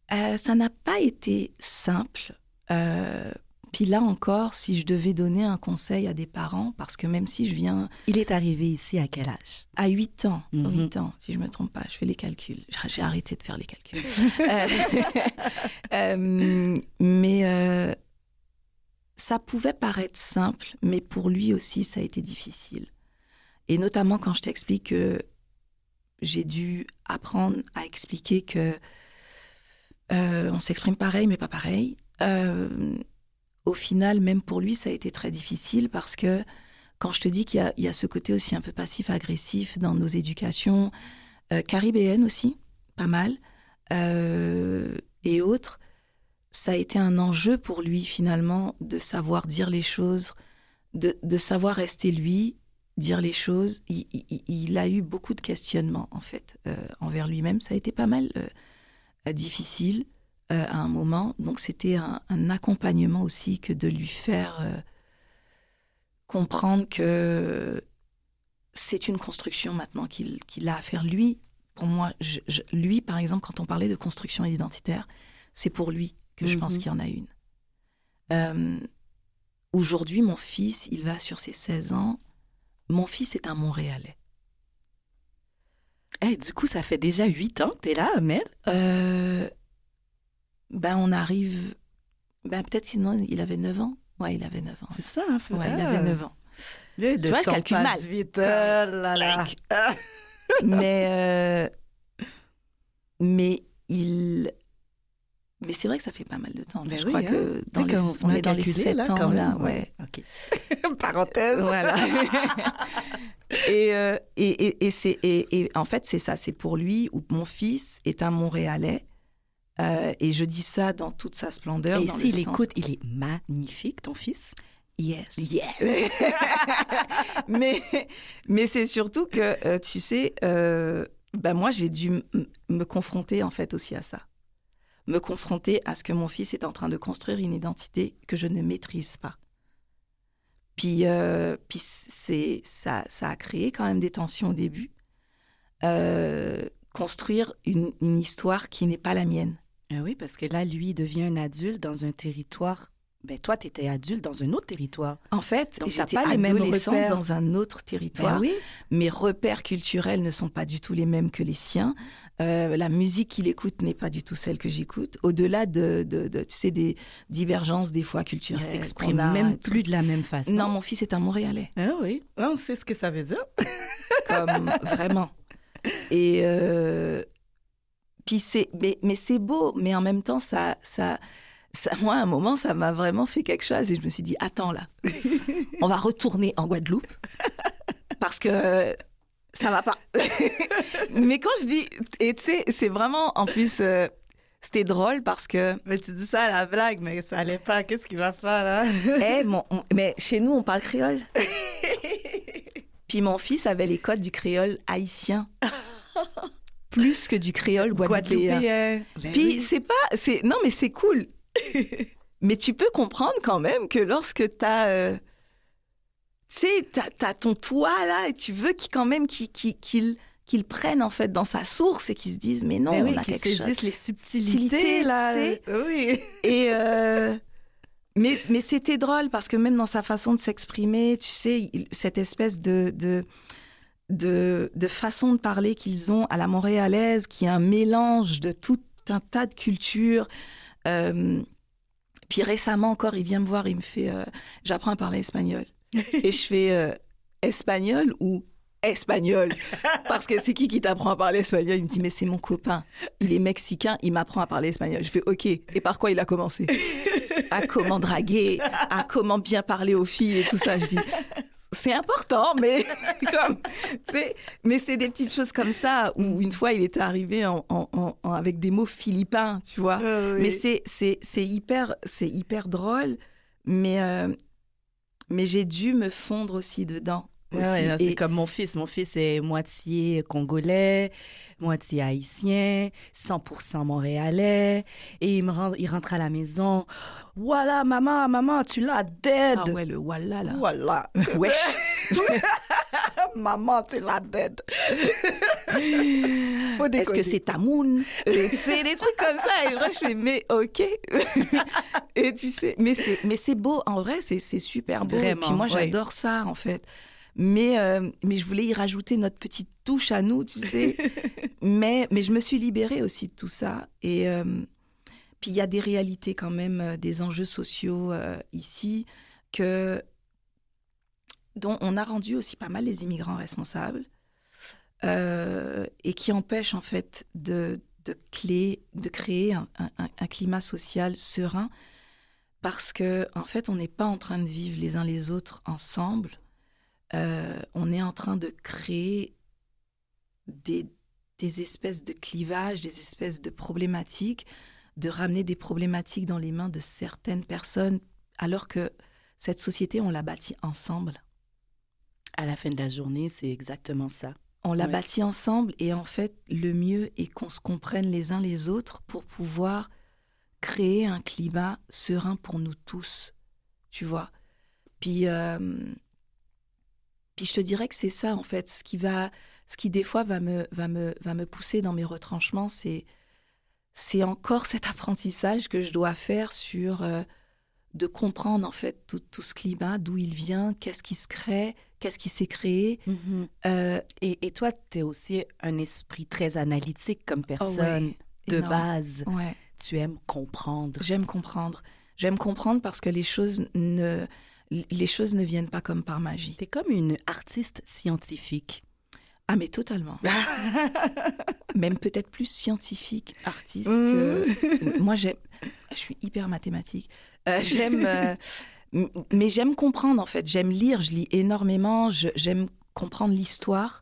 Ça n'a pas été simple. Puis là encore, si je devais donner un conseil à des parents, parce que même si je viens... Il est arrivé ici à quel âge? À 8 ans. Mm-hmm. 8 ans, si je ne me trompe pas. Je fais les calculs. J'ai arrêté de faire les calculs. Mais ça pouvait paraître simple, mais pour lui aussi, ça a été difficile. Et notamment quand je t'explique que j'ai dû apprendre à expliquer que on s'exprime pareil, mais pas pareil. Au final, même pour lui, ça a été très difficile parce que quand je te dis qu'il y a ce côté aussi un peu passif-agressif dans nos éducations caribéennes aussi, pas mal, et autres, ça a été un enjeu pour lui finalement de savoir dire les choses, de savoir rester lui, dire les choses. Il a eu beaucoup de questionnements en fait envers lui-même. Ça a été pas mal difficile à un moment. Donc c'était un accompagnement aussi que de lui faire comprendre que c'est une construction maintenant qu'il a à faire. Lui, pour moi, lui par exemple, quand on parlait de construction identitaire, c'est pour lui que je pense qu'il y en a une. Aujourd'hui, mon fils, il va sur ses 16 ans. Mon fils est un Montréalais. Hey, du coup, ça fait déjà 8 ans que tu es là, Amel? On arrive... peut-être sinon, il avait 9 ans. Ouais, il avait 9 ans. C'est ça, hein? Ouais, il avait 9 ans. Tu vois, je calcule mal. Vite, là, là. Mais c'est vrai que ça fait pas mal de temps. Ben je oui, crois hein? que On est dans les 7 là, ans, quand même. là, ouais. OK. Parenthèse. Voilà. et en fait, c'est ça. C'est pour lui où mon fils est un Montréalais. Et je dis ça dans toute sa splendeur. Et dans s'il le sens... écoute, il est magnifique, ton fils? Yes. Yes! mais c'est surtout que, tu sais, moi, j'ai dû me confronter en fait aussi à ça. Me confronter à ce que mon fils est en train de construire une identité que je ne maîtrise pas. Puis ça a créé quand même des tensions au début. Construire une histoire qui n'est pas la mienne. Ah oui, parce que là, lui, il devient un adulte dans un territoire ben toi, tu étais adulte dans un autre territoire. En fait, Donc, j'étais t'as pas les mêmes adolescente repères. dans un autre territoire. Ben oui. Mes repères culturels ne sont pas du tout les mêmes que les siens. La musique qu'il écoute n'est pas du tout celle que j'écoute. Au-delà de tu sais, des divergences des fois Il culturelles. s'exprime qu'on a même et tout. plus de la même façon. Non, mon fils est un Montréalais. Ah oui, on sait ce que ça veut dire. Comme vraiment. Et puis mais c'est beau, mais en même temps, ça, moi, à un moment, ça m'a vraiment fait quelque chose et je me suis dit, attends là, on va retourner en Guadeloupe parce que ça va pas. Mais quand je dis, et tu sais, c'est vraiment, en plus, c'était drôle parce que, Mais tu dis ça à la blague, mais ça allait pas. Qu'est-ce qu'il va faire, là? mais chez nous, on parle créole. Puis mon fils avait les codes du créole haïtien. Plus que du créole guadeloupéen. Ben Puis oui. non mais c'est cool. Mais tu peux comprendre quand même que lorsque t'as, tu sais, t'as ton toit là et tu veux qu'il prenne en fait dans sa source et qu'il se dise mais non, Ben on oui, a qu'ils quelque chose. saisissent les subtilités, Subtilité, là. tu sais. Oui. Et mais c'était drôle parce que même dans sa façon de s'exprimer, tu sais, cette espèce de façon de parler qu'ils ont à la montréalaise, qui est un mélange de tout un tas de cultures. Puis récemment encore, il vient me voir, il me fait j'apprends à parler espagnol. Et je fais espagnol ou espagnol? Parce que c'est qui t'apprend à parler espagnol? Il me dit, mais c'est mon copain. Il est mexicain, il m'apprend à parler espagnol. Je fais, OK. Et par quoi il a commencé? À comment draguer, à comment bien parler aux filles et tout ça. Je dis, c'est important, mais comme, tu sais, mais c'est des petites choses comme ça où une fois il était arrivé avec des mots philippins, tu vois. Oui. Mais c'est hyper drôle, mais j'ai dû me fondre aussi dedans. Ouais, Aussi. ouais, c'est comme mon fils. Mon fils est moitié congolais, moitié haïtien, 100% montréalais. Et il rentre à la maison. Voilà, maman, tu l'as dead. Ah ouais, le voilà là. Voilà. Wesh. Maman, tu l'as dead. Est-ce que c'est Tamoun? C'est des trucs comme ça. Et moi, je fais, mais OK. Et tu sais, mais c'est beau. En vrai, c'est super beau. Vraiment, et puis moi, oui. j'adore ça, en fait. Mais je voulais y rajouter notre petite touche à nous, tu sais. mais je me suis libérée aussi de tout ça. Et puis, il y a des réalités quand même, des enjeux sociaux ici, dont on a rendu aussi pas mal les immigrants responsables et qui empêchent en fait de créer un climat social serein parce que en fait, on n'est pas en train de vivre les uns les autres ensemble. On est en train de créer des espèces de clivages, des espèces de problématiques, de ramener des problématiques dans les mains de certaines personnes, alors que cette société, on l'a bâtie ensemble. À la fin de la journée, c'est exactement ça. On l'a Ouais. bâtie ensemble et en fait, le mieux est qu'on se comprenne les uns les autres pour pouvoir créer un climat serein pour nous tous, tu vois. Puis je te dirais que c'est ça, en fait. Ce qui des fois va me pousser dans mes retranchements, c'est encore cet apprentissage que je dois faire sur de comprendre, en fait, tout ce climat, d'où il vient, qu'est-ce qui se crée, qu'est-ce qui s'est créé. Mm-hmm. Et toi, tu es aussi un esprit très analytique comme personne. De énorme. base. Ouais. Tu aimes comprendre. J'aime comprendre. J'aime comprendre parce que les choses ne viennent pas comme par magie. Tu es comme une artiste scientifique. Ah, mais totalement. Même peut-être plus scientifique, artiste que... Moi, je suis hyper mathématique. Mais j'aime comprendre, en fait. J'aime lire, je lis énormément. J'aime comprendre l'histoire.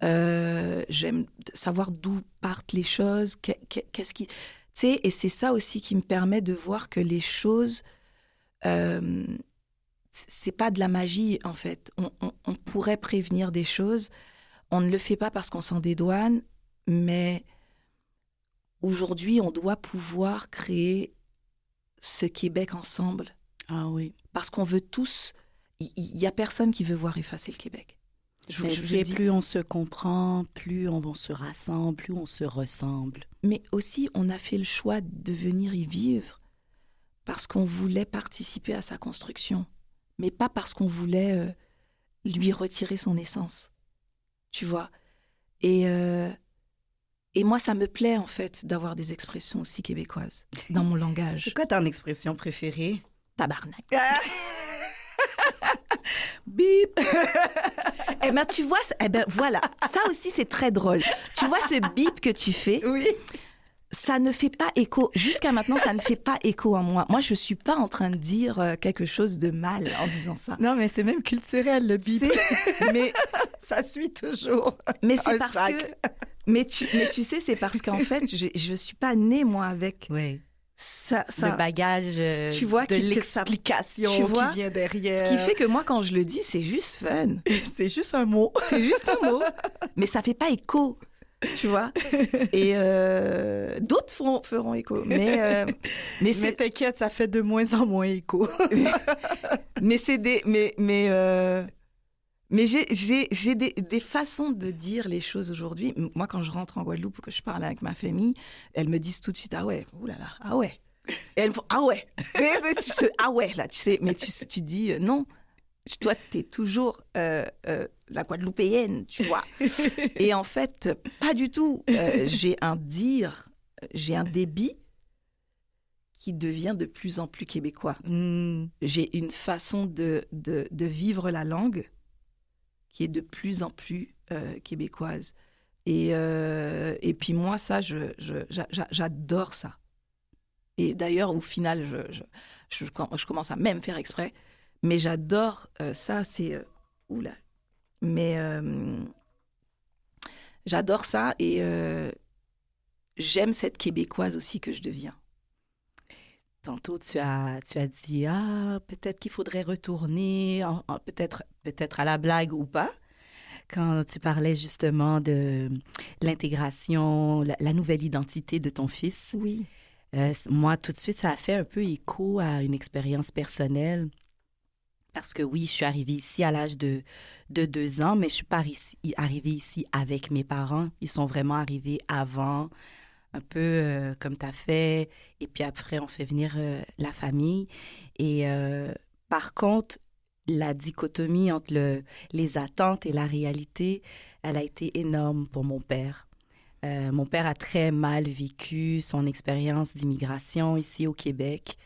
J'aime savoir d'où partent les choses. Qu'est-ce qui... Tu sais, et c'est ça aussi qui me permet de voir que les choses... c'est pas de la magie, en fait. On pourrait prévenir des choses. On ne le fait pas parce qu'on s'en dédouane, mais aujourd'hui, on doit pouvoir créer ce Québec ensemble. Ah oui. Parce qu'on veut tous... Il n'y a personne qui veut voir effacer le Québec. Plus on se comprend, plus on se rassemble, plus on se ressemble. Mais aussi, on a fait le choix de venir y vivre parce qu'on voulait participer à sa construction, mais pas parce qu'on voulait lui retirer son essence, tu vois. Et moi, ça me plaît, en fait, d'avoir des expressions aussi québécoises dans mon langage. C'est quoi ton expression préférée? Tabarnak. Bip! Eh bien, tu vois, voilà, ça aussi, c'est très drôle. Tu vois ce bip que tu fais? Oui. Ça ne fait pas écho. Jusqu'à maintenant, ça ne fait pas écho en moi. Moi, je ne suis pas en train de dire quelque chose de mal en disant ça. Non, mais c'est même culturel, le bip. Mais ça suit toujours. Mais c'est parce sac. que... Mais tu sais, c'est parce qu'en fait, je ne suis pas née, moi, avec... Oui. Ça, le bagage tu vois, de l'explication qui vient derrière. Ce qui fait que moi, quand je le dis, c'est juste fun. C'est juste un mot. C'est juste un mot. Mais ça fait pas écho, tu vois. Et d'autres feront écho. Mais t'inquiète, ça fait de moins en moins écho. mais c'est des... Mais j'ai des façons de dire les choses aujourd'hui. Moi, quand je rentre en Guadeloupe ou que je parle avec ma famille, elles me disent tout de suite « Ah ouais, oulala, ah ouais ». Et elles me font « Ah ouais ». Ah ouais, là, tu sais. Mais tu dis « Non, toi, t'es toujours la Guadeloupéenne, tu vois ». Et en fait, pas du tout. J'ai un débit qui devient de plus en plus québécois. J'ai une façon de vivre la langue qui est de plus en plus québécoise. Et puis moi, ça, j'adore ça. Et d'ailleurs, au final, je commence à même faire exprès, mais j'adore ça, c'est... oula. Mais j'adore ça et j'aime cette québécoise aussi que je deviens. Tantôt, tu as dit, peut-être qu'il faudrait retourner, peut-être à la blague ou pas, quand tu parlais justement de l'intégration, la nouvelle identité de ton fils. Oui. Moi, tout de suite, ça a fait un peu écho à une expérience personnelle. Parce que oui, je suis arrivée ici à l'âge de 2 ans, mais je ne suis pas arrivée ici avec mes parents. Ils sont vraiment arrivés avant, un peu comme tu as fait, et puis après, on fait venir la famille. Et par contre, la dichotomie entre les attentes et la réalité, elle a été énorme pour mon père. Mon père a très mal vécu son expérience d'immigration ici au Québec.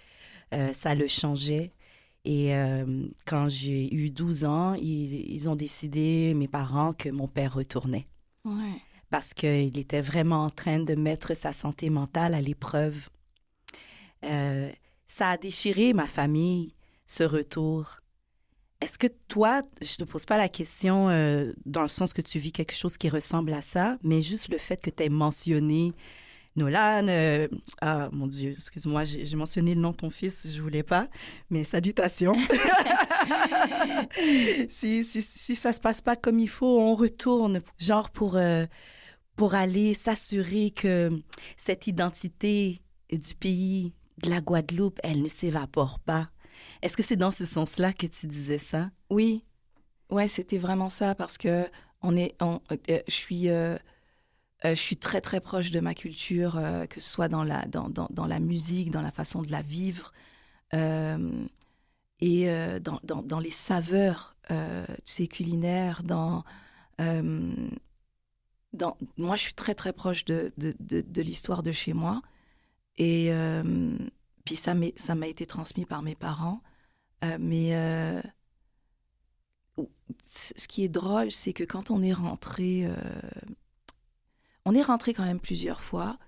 Ça le changeait. Et quand j'ai eu 12 ans, ils ont décidé, mes parents, que mon père retournait. Ouais. Parce qu'il était vraiment en train de mettre sa santé mentale à l'épreuve. Ça a déchiré ma famille, ce retour. Est-ce que toi, je ne te pose pas la question dans le sens que tu vis quelque chose qui ressemble à ça, mais juste le fait que tu aies mentionné Nolan, ah mon Dieu, excuse-moi, j'ai mentionné le nom de ton fils, je voulais pas, mais salutations. si ça se passe pas comme il faut, on retourne, genre pour aller s'assurer que cette identité du pays, de la Guadeloupe, elle ne s'évapore pas. Est-ce que c'est dans ce sens-là que tu disais ça? Oui, ouais, c'était vraiment ça parce que je suis très, très proche de ma culture, que ce soit dans la musique, dans la façon de la vivre et dans les saveurs culinaires. Moi, je suis très, très proche de l'histoire de chez moi. Et puis ça m'a été transmis par mes parents. Mais ce qui est drôle, c'est que quand on est rentré... on est rentré quand même plusieurs fois,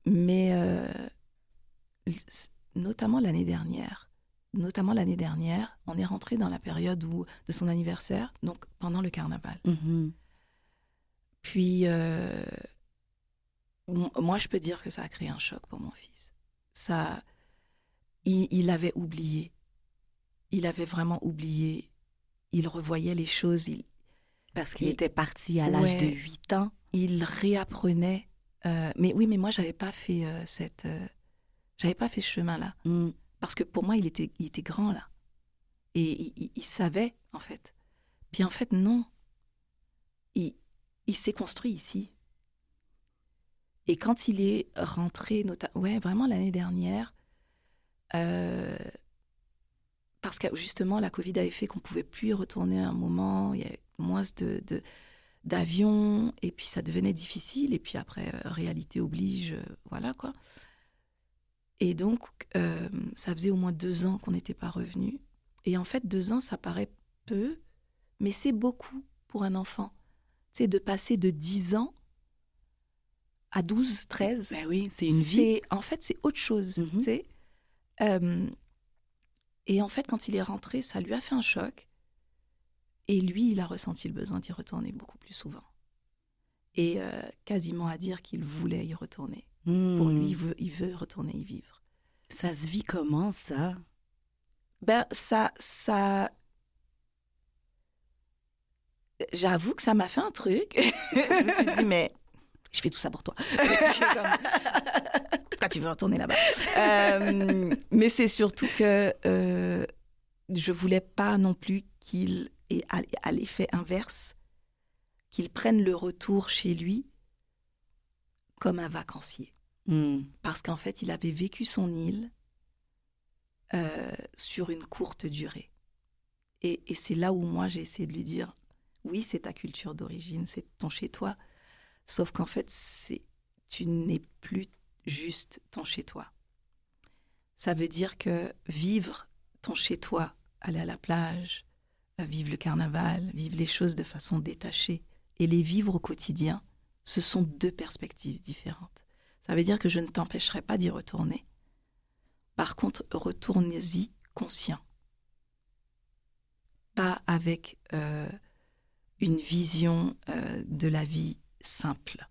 mais notamment l'année dernière, on est rentré dans la période de son anniversaire, donc pendant le carnaval. Mm-hmm. Puis, moi, je peux dire que ça a créé un choc pour mon fils. Il avait oublié. Il avait vraiment oublié. Il revoyait les choses. Parce qu'il était parti à l'âge de 8 ans. Il réapprenait. Mais oui, mais moi, j'avais pas fait j'avais pas fait ce chemin-là. Parce que pour moi, il était grand, là. Et il savait, en fait. Puis en fait, non. Il s'est construit ici. Et quand il est rentré, vraiment l'année dernière, parce que justement, la Covid avait fait qu'on ne pouvait plus y retourner à un moment, il y avait moins d'avions, et puis ça devenait difficile, et puis après, réalité oblige, voilà quoi. Et donc, ça faisait au moins 2 ans qu'on n'était pas revenus. Et en fait, 2 ans, ça paraît peu, mais c'est beaucoup pour un enfant. Tu sais, de passer de 10 ans à 12, 13. Ben oui, c'est une vie. En fait, c'est autre chose, tu sais. Et en fait, quand il est rentré, ça lui a fait un choc. Et lui, il a ressenti le besoin d'y retourner beaucoup plus souvent. Et quasiment à dire qu'il voulait y retourner. Pour lui, il veut retourner y vivre. Ça se vit comment, ça? Ben, ça... J'avoue que ça m'a fait un truc. Je me suis dit, mais je fais tout ça pour toi. Pourquoi tu veux retourner là-bas? Mais c'est surtout que je voulais pas non plus qu'il ait à l'effet inverse, qu'il prenne le retour chez lui comme un vacancier. Parce qu'en fait, il avait vécu son île sur une courte durée. Et c'est là où moi, j'ai essayé de lui dire, oui, c'est ta culture d'origine, c'est ton chez-toi. Sauf qu'en fait, tu n'es plus juste ton chez-toi. Ça veut dire que vivre ton chez-toi, aller à la plage, vivre le carnaval, vivre les choses de façon détachée et les vivre au quotidien, ce sont 2 perspectives différentes. Ça veut dire que je ne t'empêcherai pas d'y retourner. Par contre, retourne-y conscient. Pas avec une vision de la vie simple.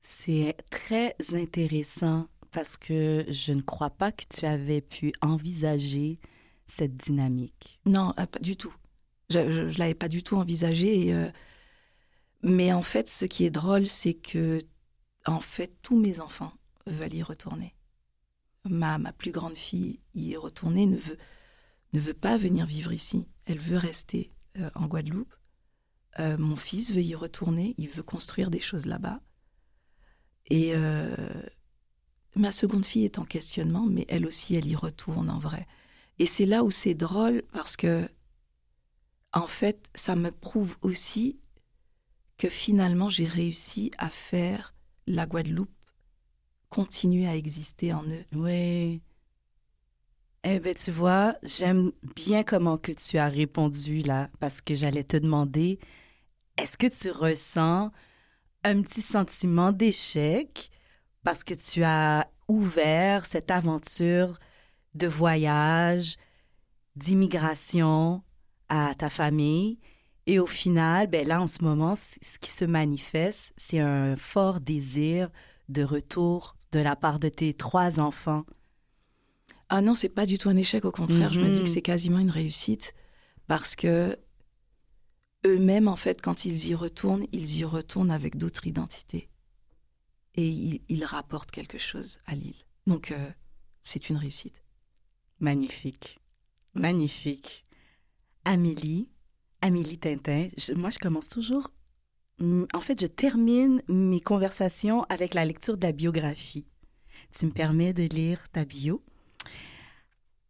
C'est très intéressant parce que je ne crois pas que tu avais pu envisager cette dynamique. Non, pas du tout. Je ne l'avais pas du tout envisagé. Mais en fait, ce qui est drôle, c'est que en fait, tous mes enfants veulent y retourner. Ma plus grande fille y est retournée, ne veut pas venir vivre ici. Elle veut rester en Guadeloupe. Mon fils veut y retourner, il veut construire des choses là-bas. Et ma seconde fille est en questionnement, mais elle aussi, elle y retourne en vrai. Et c'est là où c'est drôle parce que, en fait, ça me prouve aussi que finalement, j'ai réussi à faire la Guadeloupe continuer à exister en eux. Oui. Eh bien, tu vois, j'aime bien comment que tu as répondu là, parce que j'allais te demander, est-ce que tu ressens un petit sentiment d'échec parce que tu as ouvert cette aventure de voyage, d'immigration à ta famille? Et au final, ben là, en ce moment, ce qui se manifeste, c'est un fort désir de retour de la part de tes 3 enfants. Ah non, c'est pas du tout un échec, au contraire. Je me dis que c'est quasiment une réussite parce que eux-mêmes, en fait, quand ils y retournent avec d'autres identités. Et ils rapportent quelque chose à l'île. Donc, c'est une réussite. Magnifique. Magnifique. Amélie Tintin, moi, je commence toujours... En fait, je termine mes conversations avec la lecture de la biographie. Tu me permets de lire ta bio?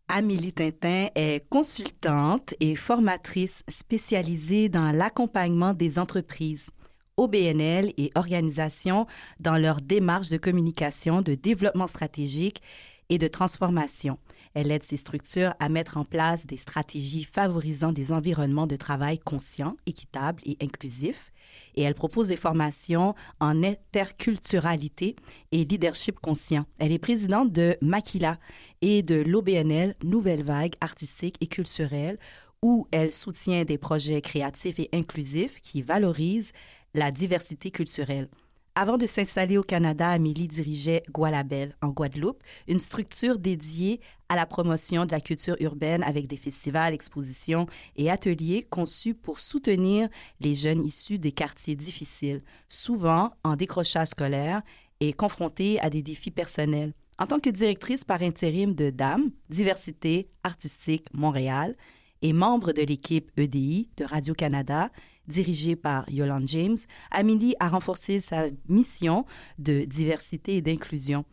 Amélie Tintin est consultante et formatrice spécialisée dans l'accompagnement des entreprises, OBNL et organisations dans leur démarche de communication, de développement stratégique et de transformation. Elle aide ces structures à mettre en place des stratégies favorisant des environnements de travail conscients, équitables et inclusifs. Et elle propose des formations en interculturalité et leadership conscient. Elle est présidente de Maquila et de l'OBNL Nouvelle Vague artistique et culturelle, où elle soutient des projets créatifs et inclusifs qui valorisent la diversité culturelle. Avant de s'installer au Canada, Amélie dirigeait Gualabel, en Guadeloupe, une structure dédiée à la promotion de la culture urbaine avec des festivals, expositions et ateliers conçus pour soutenir les jeunes issus des quartiers difficiles, souvent en décrochage scolaire et confrontés à des défis personnels. En tant que directrice par intérim de DAM, Diversité artistique Montréal, et membre de l'équipe EDI de Radio-Canada, dirigée par Yolande James, Amélie a renforcé sa mission de diversité et d'inclusion.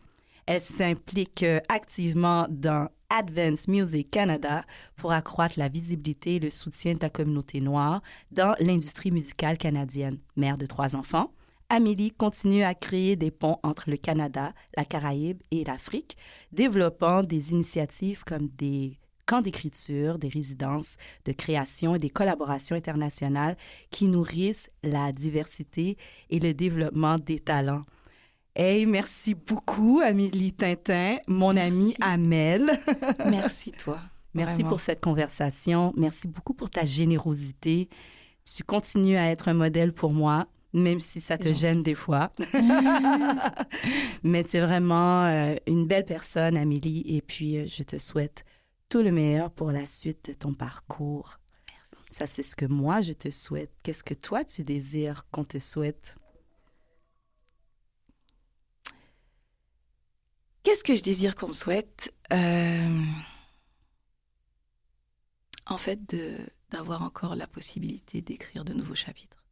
Elle s'implique activement dans Advance Music Canada pour accroître la visibilité et le soutien de la communauté noire dans l'industrie musicale canadienne. Mère de 3 enfants, Amélie continue à créer des ponts entre le Canada, la Caraïbe et l'Afrique, développant des initiatives comme des camps d'écriture, des résidences de création et des collaborations internationales qui nourrissent la diversité et le développement des talents. Hey, merci beaucoup, Amélie Tintin, mon amie Amel. Merci, toi. Merci Vraiment. pour cette conversation. Merci beaucoup pour ta générosité. Tu continues à être un modèle pour moi, même si ça te gêne des fois. Mais tu es vraiment une belle personne, Amélie, et puis je te souhaite tout le meilleur pour la suite de ton parcours. Merci. Ça, c'est ce que moi, je te souhaite. Qu'est-ce que toi, tu désires qu'on te souhaite? Qu'est-ce que je désire qu'on me souhaite? En fait, d'avoir encore la possibilité d'écrire de nouveaux chapitres.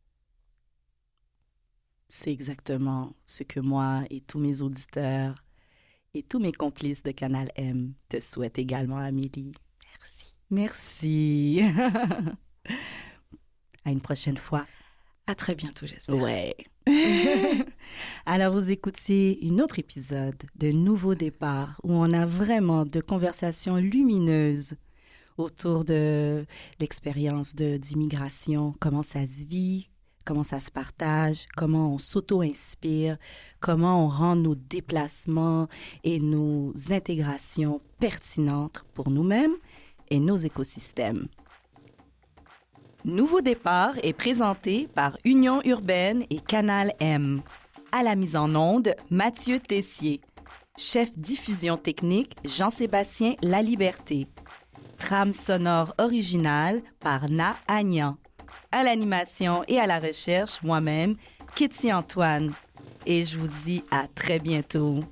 C'est exactement ce que moi et tous mes auditeurs et tous mes complices de Canal M te souhaitent également, Amélie. Merci. Merci. À une prochaine fois. À très bientôt, j'espère. Ouais. Alors, vous écoutiez un autre épisode de Nouveau Départ où on a vraiment de conversations lumineuses autour de l'expérience d'immigration, comment ça se vit, comment ça se partage, comment on s'auto-inspire, comment on rend nos déplacements et nos intégrations pertinentes pour nous-mêmes et nos écosystèmes. Nouveau Départ est présenté par Union Urbaine et Canal M. À la mise en onde, Mathieu Tessier. Chef diffusion technique, Jean-Sébastien Laliberté. Trame sonore originale par Na Agnan. À l'animation et à la recherche, moi-même, Kitty Antoine. Et je vous dis à très bientôt.